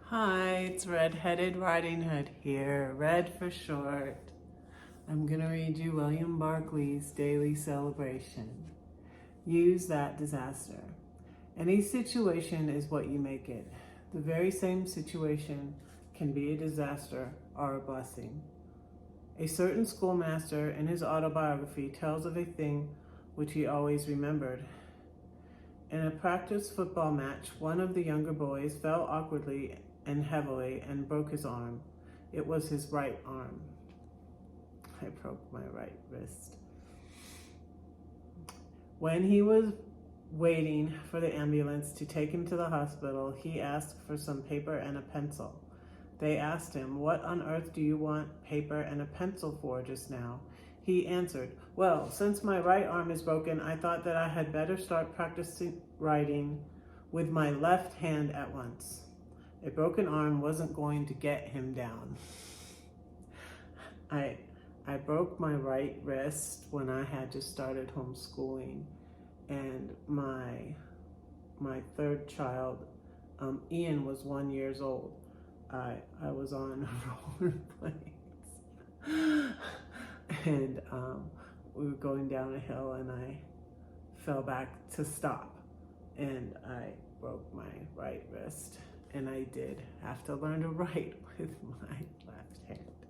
Hi, it's Red-Headed Riding Hood here, Red for short. I'm going to read you William Barclay's daily celebration. Use that disaster. Any situation is what you make it. The very same situation can be a disaster or a blessing. A certain schoolmaster in his autobiography tells of a thing which he always remembered. In a practice football match, one of the younger boys fell awkwardly and heavily and broke his arm. It was his right arm. I broke my right wrist. When he was waiting for the ambulance to take him to the hospital, he asked for some paper and a pencil. They asked him, "What on earth do you want paper and a pencil for just now?" He answered, "Well, since my right arm is broken, I thought that I had better start practicing writing with my left hand at once." A broken arm wasn't going to get him down. I broke my right wrist when I had just started homeschooling, and my third child, Ian, was 1 year old. I was on rollerblades, and we were going down a hill, and I fell back to stop, and I broke my right wrist. And I did have to learn to write with my left hand.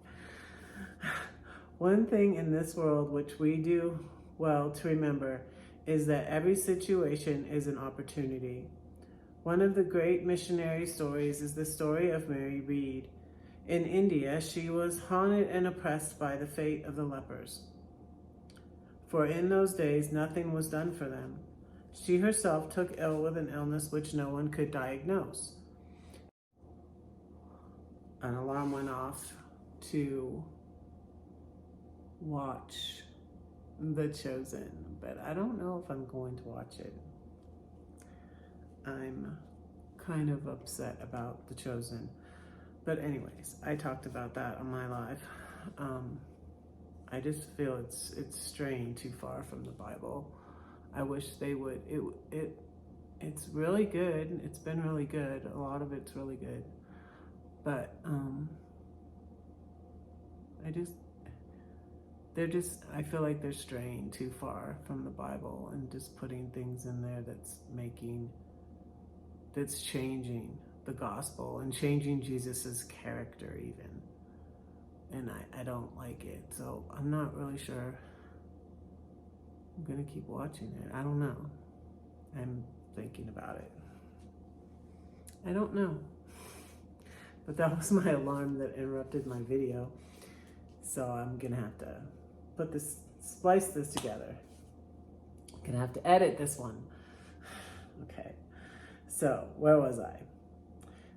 One thing in this world which we do well to remember is that every situation is an opportunity. One of the great missionary stories is the story of Mary Read. In India, she was haunted and oppressed by the fate of the lepers. For in those days, nothing was done for them. She herself took ill with an illness which no one could diagnose. An alarm went off to watch The Chosen, but I don't know if I'm going to watch it. I'm kind of upset about The Chosen. But anyways, I talked about that on my live. I just feel it's straying too far from the Bible. I wish they would. It's really good. It's been really good. A lot of it's really good. But I feel like they're straying too far from the Bible and just putting things in there that's changing the gospel and changing Jesus's character even. And I don't like it. So I'm not really sure. I'm gonna keep watching it. I don't know. I'm thinking about it. I don't know. But that was my alarm that interrupted my video. So I'm gonna have to splice this together. I'm gonna have to edit this one. Okay. So where was I?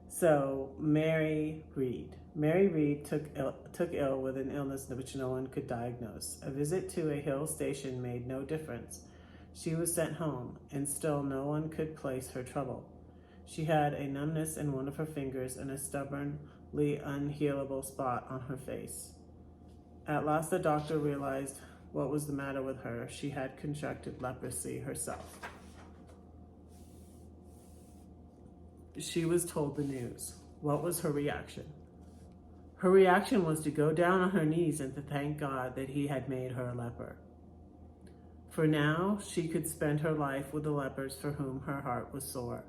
So Mary Read. Mary Read took ill with an illness which no one could diagnose. A visit to a hill station made no difference. She was sent home, and still no one could place her trouble. She had a numbness in one of her fingers and a stubbornly unhealable spot on her face. At last the doctor realized what was the matter with her. She had contracted leprosy herself. She was told the news. What was her reaction? Her reaction was to go down on her knees and to thank God that he had made her a leper. For now, she could spend her life with the lepers for whom her heart was sore.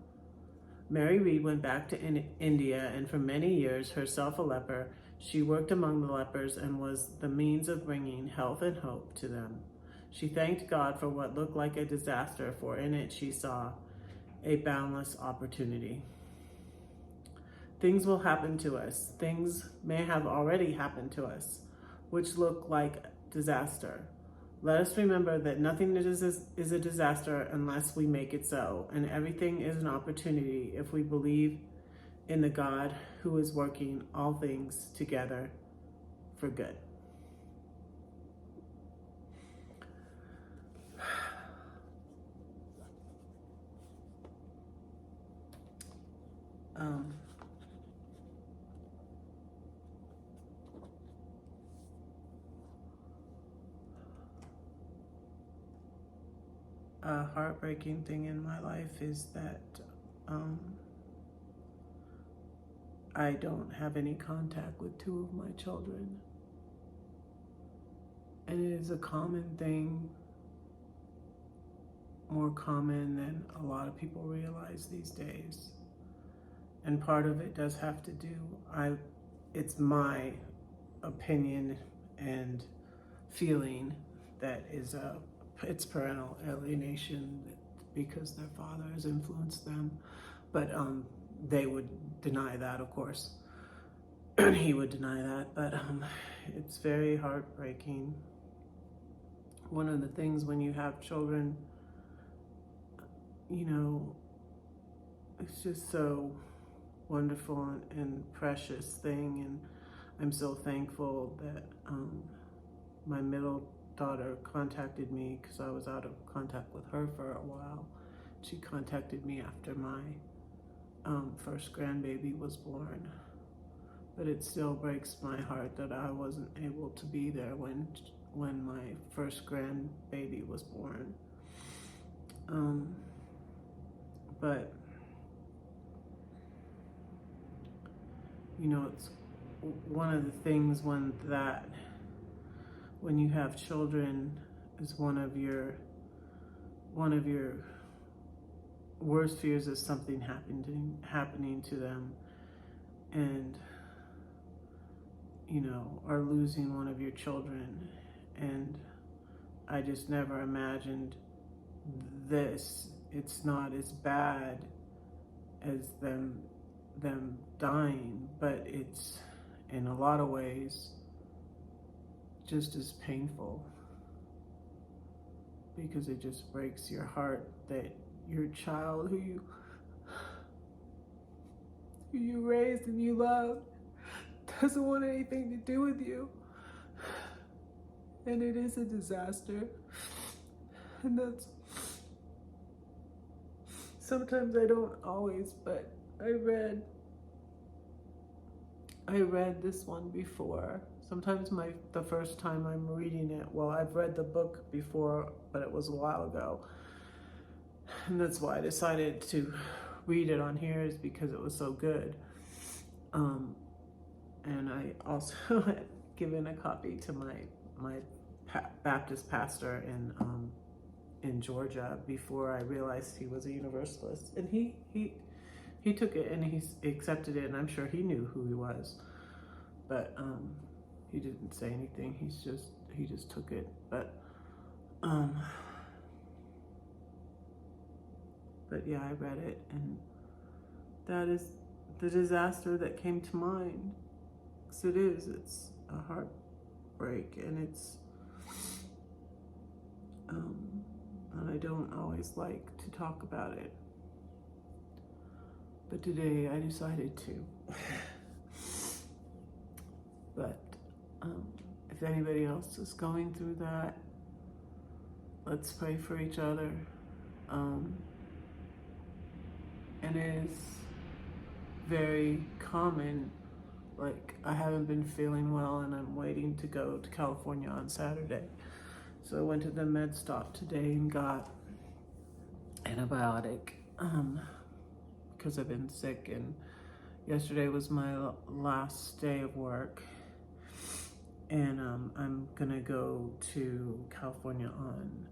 Mary Read went back to India, and for many years, herself a leper, she worked among the lepers and was the means of bringing health and hope to them. She thanked God for what looked like a disaster, for in it she saw a boundless opportunity. Things will happen to us. Things may have already happened to us, which look like disaster. Let us remember that nothing is a disaster unless we make it so, and everything is an opportunity if we believe in the God who is working all things together for good. A heartbreaking thing in my life is that I don't have any contact with two of my children. And it is a common thing, more common than a lot of people realize these days. And part of it does have to do, it's my opinion and feeling that it's parental alienation because their father has influenced them. But they would deny that, of course. He would deny that, but it's very heartbreaking. One of the things when you have children, you know, it's just so wonderful and precious thing, and I'm so thankful that my middle daughter contacted me because I was out of contact with her for a while. She contacted me after my first grandbaby was born, but it still breaks my heart that I wasn't able to be there when my first grandbaby was born. But you know, it's one of the things when you have children is one of your worst fears is something happening to them, and you know, or losing one of your children. And I just never imagined this. It's not as bad as them dying, but it's in a lot of ways just as painful, because it just breaks your heart that your child who you raised and you loved doesn't want anything to do with you. And it is a disaster. And that's, sometimes I don't always, but I read this one before. Sometimes the first time I'm reading it, well, I've read the book before, but it was a while ago. And that's why I decided to read it on here, is because it was so good. And I also had given a copy to my Baptist pastor in Georgia before I realized he was a Universalist. And he took it and he accepted it, and I'm sure he knew who he was. But he didn't say anything. He just took it. But yeah, I read it, and that is the disaster that came to mind. 'Cause it's a heartbreak, and it's and I don't always like to talk about it. But today I decided to. But if anybody else is going through that, let's pray for each other. And it is very common, like I haven't been feeling well and I'm waiting to go to California on Saturday. So I went to the med stop today and got antibiotic because I've been sick, and yesterday was my last day of work, and I'm gonna go to California on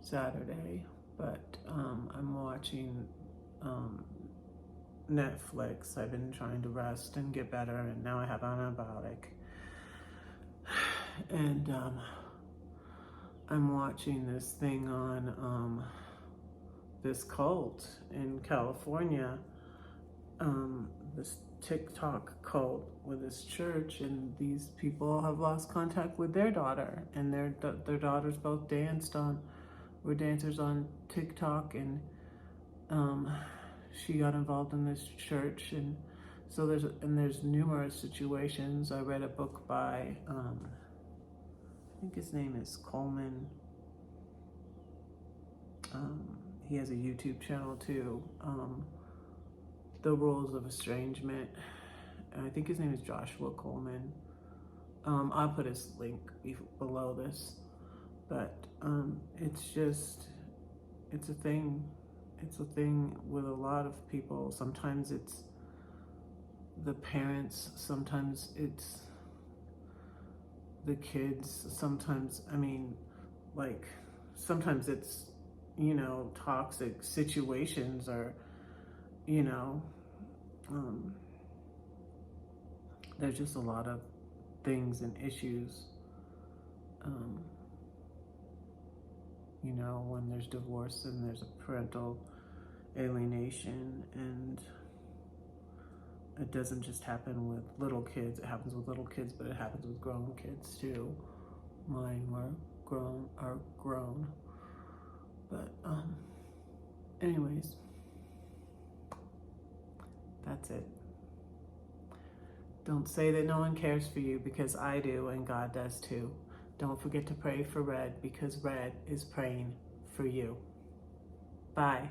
Saturday, but I'm watching Netflix. I've been trying to rest and get better, and now I have antibiotic, and I'm watching this thing on this cult in California, this TikTok cult with this church, and these people have lost contact with their daughter, and their daughters both were dancers on TikTok, and she got involved in this church, and so there's numerous situations. I read a book by I think his name is Coleman. He has a YouTube channel too, The Rules of Estrangement. I think his name is Joshua Coleman. I'll put his link below this, but it's a thing with a lot of people. Sometimes it's the parents, sometimes it's the kids, sometimes, I mean, like, sometimes it's, you know, toxic situations, or, you know, there's just a lot of things and issues, you know, when there's divorce and there's a parental alienation, and it doesn't just happen with little kids. It happens with little kids, but it happens with grown kids too. Mine are grown. But anyways, that's it. Don't say that no one cares for you, because I do, and God does too. Don't forget to pray for Red, because Red is praying for you. Bye.